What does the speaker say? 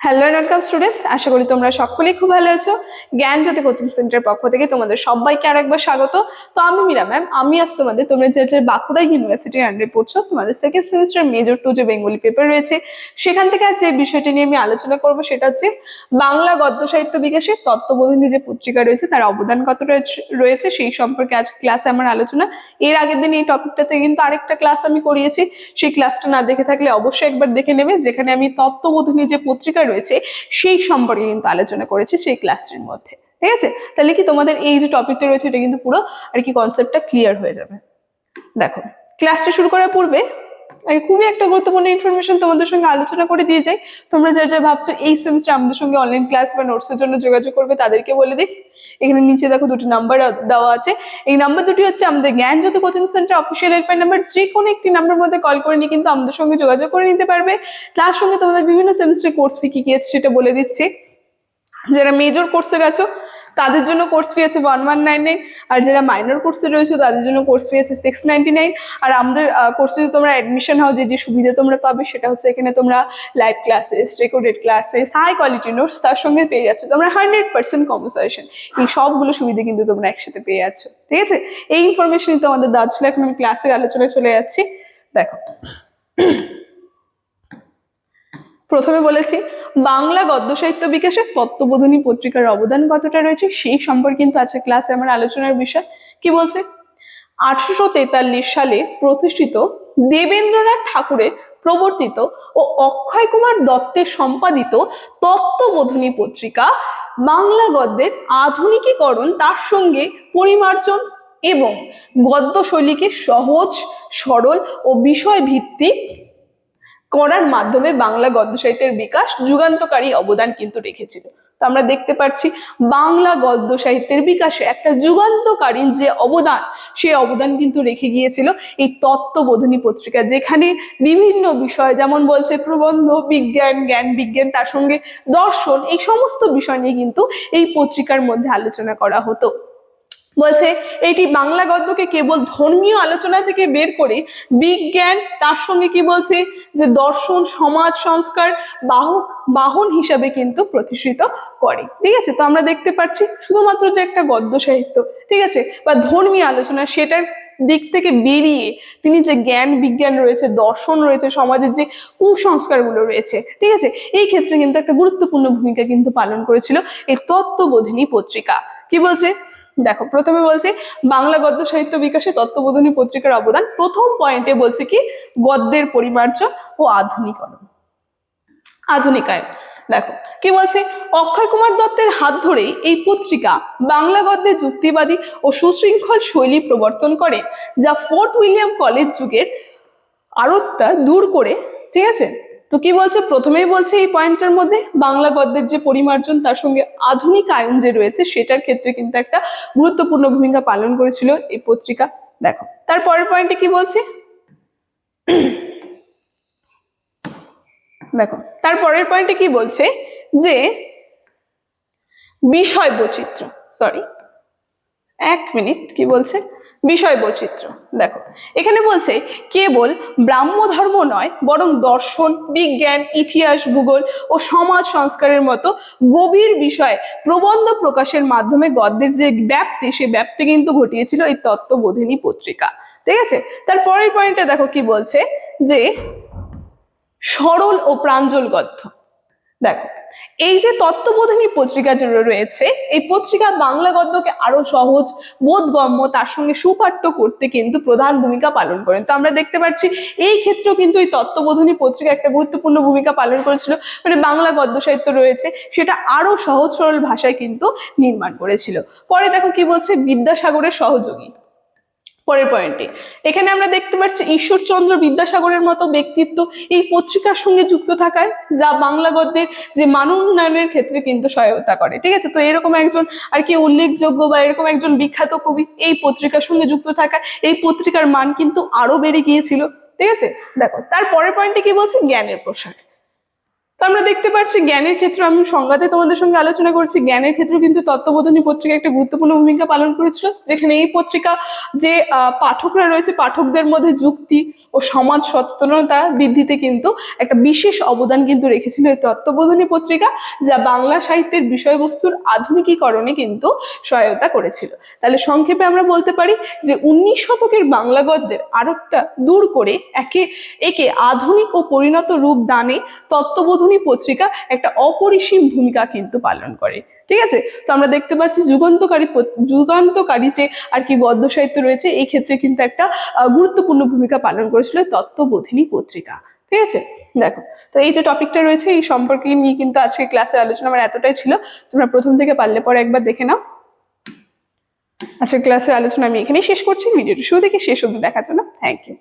Hello and welcome students, আশা করি তোমরা সকলেই খুব ভালো আছো। জ্ঞানজ্যোতি কোচিং সেন্টারের পক্ষ থেকে তোমাদের সবাইকে আরেকবার স্বাগত। তো আমি মীরা ম্যাম, আমি আজ তোমাদের তোমরা যে বাঁকুড়া ইউনিভার্সিটি আন্ডারে পড়ছো, তোমাদের সেকেন্ড সেমিস্টার মেজর 2 যে বেঙ্গলি পেপার রয়েছে, সেখান থেকে আজ যে বিষয়টি নিয়ে আমি আলোচনা করবো সেটা হচ্ছে বাংলা গদ্য সাহিত্য বিকাশে তত্ত্ববোধিনী যে পত্রিকা রয়েছে তার অবদান কতটা রয়েছে সেই সম্পর্কে আজ ক্লাসে আমার আলোচনা। এর আগের দিন এই টপিকটাতে কিন্তু আরেকটা ক্লাস আমি করিয়েছি, সেই ক্লাসটা না দেখে থাকলে অবশ্যই একবার দেখে নেবে, যেখানে আমি তত্ত্ববোধিনী যে পত্রিকা রয়েছে সেই সম্পর্কে কিন্তু আলোচনা করেছি সেই ক্লাসটির মধ্যে। ঠিক আছে, তাহলে কি তোমাদের এই যে টপিকটা রয়েছে এটা কিন্তু পুরো আর কি কনসেপ্টটা ক্লিয়ার হয়ে যাবে। দেখো, ক্লাসটা শুরু করার পূর্বে খুবই একটা গুরুত্বপূর্ণ ইনফরমেশন তোমাদের সঙ্গে আলোচনা করে দিয়ে যাই। তোমরা যা ভাবছো এই সেমিস্টার আমাদের সঙ্গে অনলাইন ক্লাস বা নোটসের জন্য যোগাযোগ করবে তাদেরকে বলে দিই, এখানে নিচে দেখো দুটি নাম্বার দেওয়া আছে। এই নাম্বার দুটি হচ্ছে আমাদের Gyanjyoti coaching centre official helpline number. যে কোনো একটি নাম্বার মধ্যে কল করে নিয়ে কিন্তু আমাদের সঙ্গে যোগাযোগ করে নিতে পারবে। তার সঙ্গে তোমাদের বিভিন্ন সেমিস্টার কোর্স ফি কি আছে সেটা বলে দিচ্ছি। যারা মেজর কোর্সে গেছো তাদের জন্য কোর্স ফি আছে 1199, আর যারা মাইনর কোর্সে রয়েছে তাদের জন্য কোর্স ফি আছে 699। আর আমাদের কোর্সে যদি তোমরা অ্যাডমিশন হও, যে সুবিধা তোমরা পাবে সেটা হচ্ছে এখানে তোমরা live classes, recorded classes, high quality notes তার সঙ্গে পেয়ে যাচ্ছ তোমরা 100% কম্পেনসেশন। এই সবগুলো সুবিধা কিন্তু তোমরা একসাথে পেয়ে যাচ্ছ। ঠিক আছে, এই ইনফরমেশন তোমাদের দেওয়া ছিল। এখন আমি ক্লাসের আলোচনায় চলে যাচ্ছি। দেখো, প্রথমে বলেছি বাংলা গদ্য সাহিত্য বিকাশে তত্ত্ববোধিনী পত্রিকার অবদান কতটা রয়েছে সেই সম্পর্কে কিন্তু আছে ক্লাসে আমার আলোচনার বিষয়। কি বলছে, 1843 সালে প্রতিষ্ঠিত দেবেন্দ্রনাথ ঠাকুরের প্রবর্তিত ও অক্ষয় কুমার দত্তের সম্পাদিত তত্ত্ববোধিনী পত্রিকা বাংলা গদ্যের আধুনিকীকরণ, তার সঙ্গে পরিমার্জন এবং গদ্য শৈলীকে সহজ, সরল ও বিষয় ভিত্তিক করার মাধ্যমে বাংলা গদ্য সাহিত্যের বিকাশ যুগান্তকারী অবদান কিন্তু রেখেছিল। তো আমরা দেখতে পাচ্ছি বাংলা গদ্য সাহিত্যের বিকাশে একটা যুগান্তকারী যে অবদান, সেই অবদান কিন্তু রেখে গিয়েছিল এই তত্ত্ববোধিনী পত্রিকা, যেখানে বিভিন্ন বিষয় যেমন বলছে প্রবন্ধ, বিজ্ঞান, জ্ঞান বিজ্ঞান, তার সঙ্গে দর্শন, এই সমস্ত বিষয় নিয়ে কিন্তু এই পত্রিকার মধ্যে আলোচনা করা হতো। বলছে এটি বাংলা গদ্যকে কেবল ধর্মীয় আলোচনা থেকে বের করে বিজ্ঞান, তার সঙ্গে কি বলছে যে দর্শন, সমাজ সংস্কার বাহন হিসাবে কিন্তু প্রতিষ্ঠিত করে। ঠিক আছে, তো আমরা দেখতে পাচ্ছি শুধুমাত্র যে একটা গদ্য সাহিত্য, ঠিক আছে, বা ধর্মীয় আলোচনা, সেটার দিক থেকে বেরিয়ে তিনি যে জ্ঞান বিজ্ঞান রয়েছে, দর্শন রয়েছে, সমাজের যে কুসংস্কারগুলো রয়েছে, ঠিক আছে, এই ক্ষেত্রে কিন্তু একটা গুরুত্বপূর্ণ ভূমিকা কিন্তু পালন করেছিল এই তত্ত্ববোধিনী পত্রিকা। কি বলছে দেখো, প্রথমে বলছে বাংলা গদ্য সাহিত্য বিকাশে তত্ত্ববোধিনী পত্রিকার অবদান। প্রথম পয়েন্টে বলছে কি গদ্যের পরিমার্জন ও আধুনিকায়ন। দেখো কি বলছে, অক্ষয় কুমার দত্তের হাত ধরেই এই পত্রিকা বাংলা গদ্যের যুক্তিবাদী ও সুশৃঙ্খল শৈলী প্রবর্তন করে, যা ফোর্ট উইলিয়াম কলেজ যুগের আরোত্তা দূর করে। ঠিক আছে, তো কি বলছে, প্রথমেই বলছে এই পয়েন্টের মধ্যে বাংলা গদ্যের যে পরিমার্জন, তার সঙ্গে আধুনিক আয়ন যে রয়েছে সেটার ক্ষেত্রে কিন্তু একটা গুরুত্বপূর্ণ ভূমিকা পালন করেছিল এই পত্রিকা। দেখো তারপরের পয়েন্টে কি বলছে, দেখো তারপরের পয়েন্টে কি বলছে যে বিষয় বৈচিত্র্য, এক মিনিট, কি বলছে বিষয় বৈচিত্র্য। দেখো এখানে বলছে কেবল ব্রাহ্ম ধর্ম নয়, বরং দর্শন, বিজ্ঞান, ইতিহাস, ভূগোল ও সমাজ সংস্কারের মতো গভীর বিষয়ে প্রবন্ধ প্রকাশের মাধ্যমে গদ্যের যে ব্যাপ্তি, সে ব্যাপ্তি কিন্তু ঘটিয়েছিল এই তত্ত্ববোধিনী পত্রিকা। ঠিক আছে, তারপরের পয়েন্টে দেখো কি বলছে যে সরল ও প্রাঞ্জল গদ্য। দেখো এই যে তত্ত্ববোধিনী পত্রিকা রয়েছে, এই পত্রিকা বাংলা গদ্যকে আরো সহজ, বোধগম্য, তার সঙ্গে সুপাঠ্য করতে কিন্তু প্রধান ভূমিকা পালন করেন। তো আমরা দেখতে পাচ্ছি এই ক্ষেত্রেও কিন্তু এই তত্ত্ববোধিনী পত্রিকা একটা গুরুত্বপূর্ণ ভূমিকা পালন করেছিল, মানে বাংলা গদ্য সাহিত্য রয়েছে সেটা আরো সহজ সরল ভাষায় কিন্তু নির্মাণ করেছিল। পরে দেখো কি বলছে বিদ্যাসাগরের সহযোগী। পরের পয়েন্টে এখানে আমরা দেখতে পাচ্ছি ঈশ্বরচন্দ্র বিদ্যাসাগরের মতো ব্যক্তিত্ব এই পত্রিকার সঙ্গে যুক্ত থাকায়, যা বাংলা গদ্যের যে মান উন্নয়নের ক্ষেত্রে কিন্তু সহায়তা করে। ঠিক আছে, তো এরকম একজন আর কি উল্লেখযোগ্য বা এরকম একজন বিখ্যাত কবি এই পত্রিকার সঙ্গে যুক্ত থাকায় এই পত্রিকার মান কিন্তু আরো বেড়ে গিয়েছিল। ঠিক আছে, দেখো তারপরের পয়েন্টে কি বলছে জ্ঞানের প্রসার। তো আমরা দেখতে পাচ্ছি জ্ঞানের ক্ষেত্রে, আমি সংজ্ঞাতে তোমাদের সঙ্গে আলোচনা করছি, জ্ঞানের ক্ষেত্রে কিন্তু তত্ত্ববোধিনী পত্রিকা একটা গুরুত্বপূর্ণ ভূমিকা পালন করেছিল, যেখানে এই পত্রিকা যে পাঠকরা রয়েছে পাঠকদের মধ্যে যুক্তি ও সমাজ সচেতনতা বৃদ্ধিতে কিন্তু একটা বিশেষ অবদান কিন্তু রেখেছিল এই তত্ত্ববোধিনী পত্রিকা, যা বাংলা সাহিত্যের বিষয়বস্তুর আধুনিকীকরণে কিন্তু সহায়তা করেছিল। তাহলে সংক্ষেপে আমরা বলতে পারি যে 19 শতকের বাংলা গদ্যের আরোকটা দূর করে একে আধুনিক ও পরিণত রূপ দানে তত্ত্ববোধিনী পত্রিকা একটা অপরিসীম ভূমিকা কিন্তু পালন করে। ঠিক আছে, তো আমরা দেখতে পাচ্ছি যুগান্তকারী যে আর কি গদ্য সাহিত্য রয়েছে এই ক্ষেত্রে কিন্তু একটা গুরুত্বপূর্ণ ভূমিকা পালন করেছিল তত্ত্ববোধিনী পত্রিকা। ঠিক আছে, দেখো, তো এই যে টপিকটা রয়েছে এই সম্পর্কে নিয়ে কিন্তু আজকে ক্লাসের আলোচনা আমার এতটাই ছিল। তোমরা প্রথম থেকে পারলে পরে একবার দেখে নাও। আজকের ক্লাসের আলোচনা আমি এখানেই শেষ করছি। ভিডিওটি শুরু থেকে শেষ অবধি দেখার জন্য থ্যাংক ইউ।